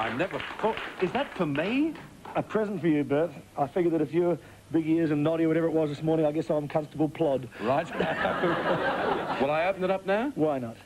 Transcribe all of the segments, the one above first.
I never thought... Is that for me? A present for you, Bert. I figured that if you're big ears and naughty or whatever it was this morning, I guess I'm Constable Plod. Right. Will I open it up now? Why not?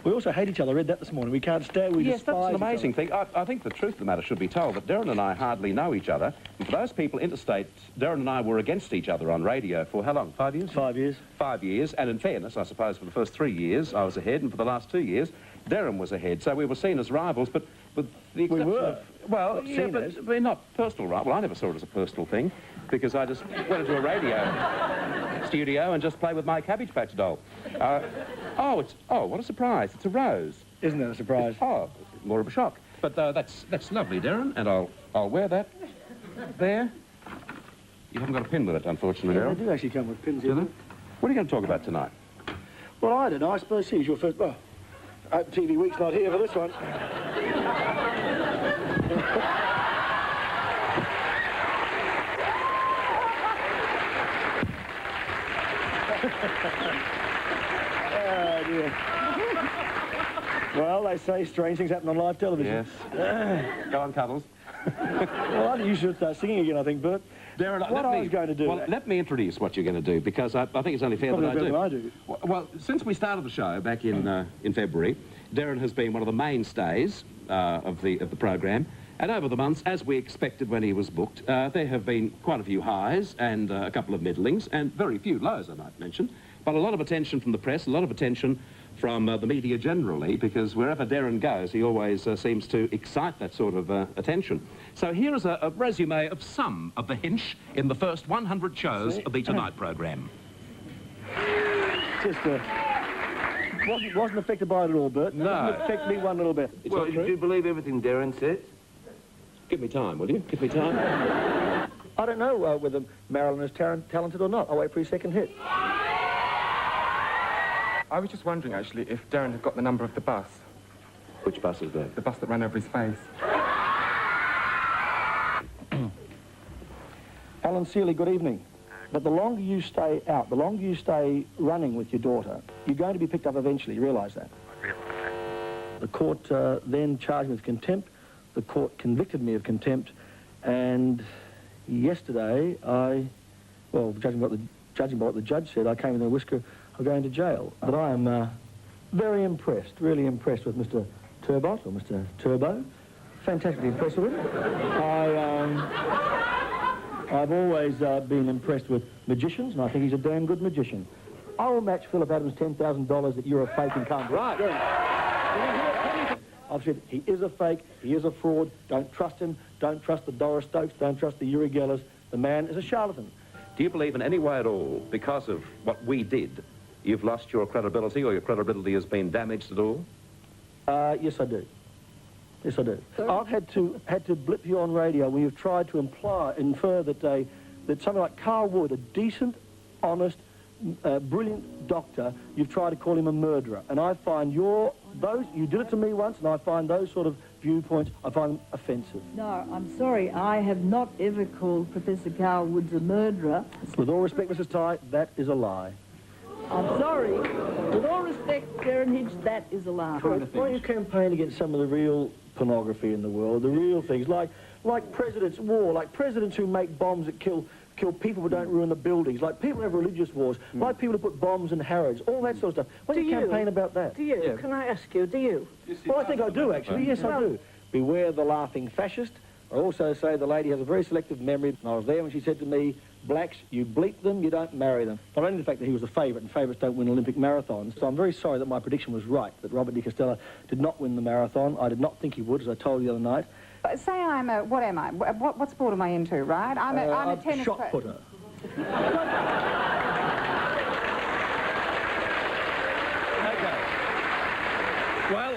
We also hate each other. I read that this morning. We can't stand. We yes, despise that's an each other. amazing thing. I think the truth of the matter should be told, that Darren and I hardly know each other. And for those people interstate, Darren and I were against each other on radio for how long? 5 years? 5 years. 5 years. And in fairness, I suppose for the first 3 years, I was ahead, and for the last 2 years, Darren was ahead. So we were seen as rivals, but with the exception We were. of... Well, yeah, but we're not personal rivals. Well, I never saw it as a personal thing, because I just went into a radio studio and just played with my Cabbage Patch doll. Oh, what a surprise. It's a rose. Isn't that a surprise? Oh, more of a shock. But that's lovely, Darren, and I'll wear that there. You haven't got a pin with it, unfortunately, Yeah, Darren. they do actually come with pins Do in they? them. What are you going to talk about tonight? Well, I don't know. I suppose he's your first... Well, Open TV Week's not here for this one. Oh, dear. Well, they say strange things happen on live television. Yes. Go on, Cuddles. Well, I think you should start singing again, I think, Bert. Darren, what I was going to do... Well, let me introduce what you're going to do, because I think it's only fair that I do. I do. Well, since we started the show back in February, Darren has been one of the mainstays of the program. And over the months, as we expected when he was booked, there have been quite a few highs and a couple of middlings, and very few lows, I might mention. But a lot of attention from the press, a lot of attention from the media generally, because wherever Darren goes, he always seems to excite that sort of attention. So here is a resume of some of the hinch in the first 100 shows of the Tonight programme. Just wasn't affected by it at all, Bert. No. It didn't affect me one little bit. Well, do you believe everything Darren says? Give me time, will you? Give me time. I don't know whether Marilyn is talented or not. I'll wait for his second hit. I was just wondering, actually, if Darren had got the number of the bus. Which bus is that? The bus that ran over his face. Alan Seeley, good evening. But the longer you stay out, the longer you stay running with your daughter, you're going to be picked up eventually. You realise that? The court then charged me with contempt. The court convicted me of contempt. And yesterday, judging by what the judge said, I came within a whisker of going to jail. But I am very impressed, really impressed with Mr. Turbot, or Mr. Turbo. Fantastically impressed with him. I've always been impressed with magicians, and I think he's a damn good magician. I will match Philip Adams' $10,000 that you're a fake and can't... Right. I've said he is a fake, he is a fraud, don't trust him, don't trust the Doris Stokes, don't trust the Uri Geller's. The man is a charlatan. Do you believe in any way at all, because of what we did, you've lost your credibility, or your credibility has been damaged at all? Yes, I do. Yes, I do. I've had to blip you on radio where you've tried to infer that somebody like Carl Wood, a decent, honest, brilliant doctor, you've tried to call him a murderer. And I find you did it to me once, and I find those sort of viewpoints, I find them offensive. No, I'm sorry, I have not ever called Professor Carl Woods a murderer. With all respect, Mrs. Tye, that is a lie. I'm sorry. With all respect, Darren Hitch, that is a lie. Why don't you campaign against some of the real pornography in the world, the real things, like presidents' war, like presidents who make bombs that kill people but don't ruin the buildings, like people who have religious wars, like people who put bombs in Harrods, all that sort of stuff. Why don't you campaign about that? Do you? Yeah. Can I ask you, do you? Well, I think I do, actually. Yes, I do. Beware the laughing fascist. I also say the lady has a very selective memory. I was there when she said to me, blacks, you bleep them, you don't marry them. Not only the fact that he was a favourite, and favourites don't win Olympic marathons, so I'm very sorry that my prediction was right, that Robert de Castella did not win the marathon. I did not think he would, as I told you the other night. Say I'm a, what am I? What sport am I into, right? I'm a tennis shot putter. Okay. Well,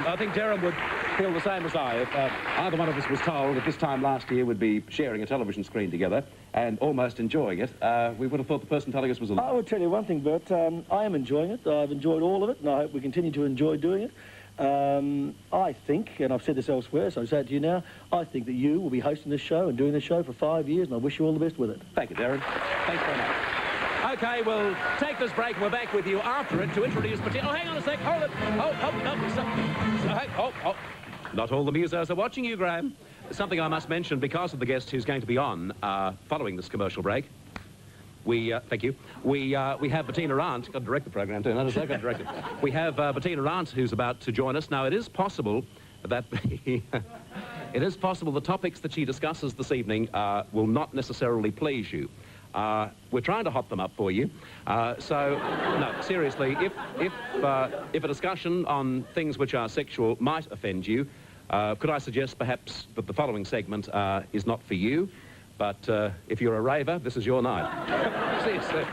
I think Darren would feel the same as I. If either one of us was told that this time last year we'd be sharing a television screen together and almost enjoying it, we would have thought the person telling us was a lie. I would tell you one thing, Bert. I am enjoying it. I've enjoyed all of it, and I hope we continue to enjoy doing it. I think, and I've said this elsewhere, so I say it to you now, I think that you will be hosting this show and doing this show for 5 years, and I wish you all the best with it. Thank you, Darren. Thanks very much. OK, we'll take this break. We're back with you after it to introduce... Oh, hang on a sec. Hold it. Oh. Not all the musos are watching you, Graham. Something I must mention, because of the guest who's going to be on following this commercial break. Thank you. We have Bettina Arndt. Got to direct the program too. No, got to direct it. We have Bettina Arndt who's about to join us. Now, it is possible that the topics that she discusses this evening will not necessarily please you. We're trying to hot them up for you. So, no, seriously, if a discussion on things which are sexual might offend you, could I suggest perhaps that the following segment is not for you, but if you're a raver, this is your night. Seriously.